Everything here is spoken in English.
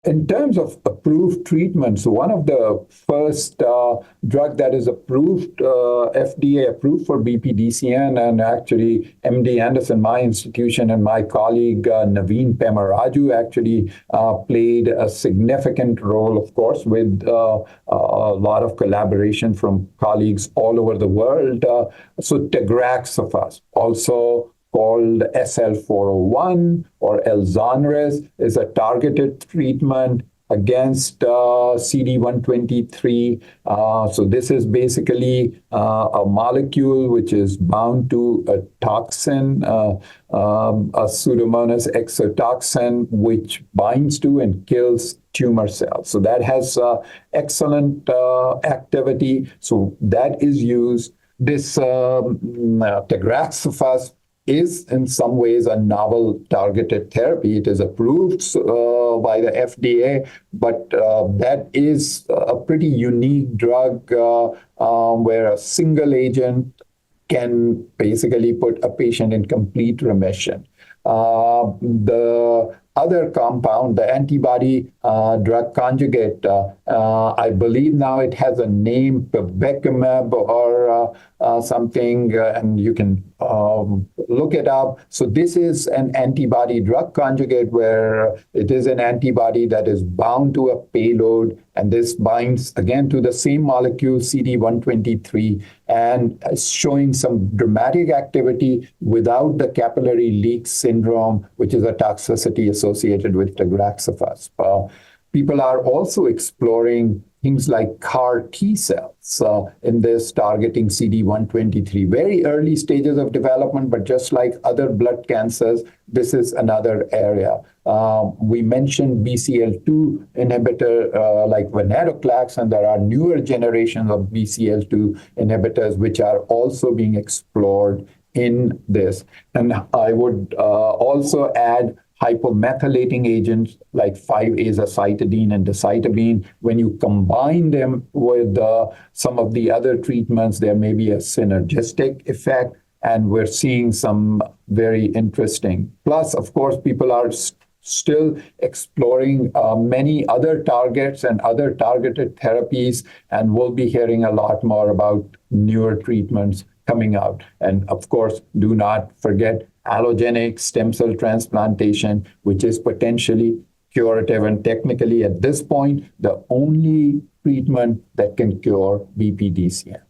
In terms of approved treatments, one of the first drug that is approved, FDA approved for BPDCN, and actually MD Anderson, my institution, and my colleague Naveen Pemaraju actually played a significant role, of course, with a lot of collaboration from colleagues all over the world. So Tagraxofusp, also called SL401 or Elzonris, is a targeted treatment against CD123. So this is basically a molecule which is bound to a toxin, a Pseudomonas exotoxin, which binds to and kills tumor cells. So that has excellent activity. So that is used. This Tagraxofusp is in some ways a novel targeted therapy. It is approved by the FDA, but that is a pretty unique drug where a single agent can basically put a patient in complete remission. The other compound, the antibody drug conjugate, I believe now it has a name, pivekimab or something, and you can look it up. So this is an antibody drug conjugate where it is an antibody that is bound to a payload, and this binds again to the same molecule, CD123, and is showing some dramatic activity without the capillary leak syndrome, which is a toxicity associated with Tagraxofusp. People are also exploring things like CAR T cells in this targeting CD123. Very early stages of development, but just like other blood cancers, this is another area. We mentioned BCL2 inhibitor like venetoclax, and there are newer generations of BCL2 inhibitors which are also being explored in this. And I would also add hypomethylating agents like 5-azacitidine and decitabine. When you combine them with some of the other treatments, there may be a synergistic effect, and we're seeing some very interesting. Plus, of course, people are still exploring many other targets and other targeted therapies, and we'll be hearing a lot more about newer treatments coming out. And of course, do not forget allogeneic stem cell transplantation, which is potentially curative and technically at this point, the only treatment that can cure BPDCN.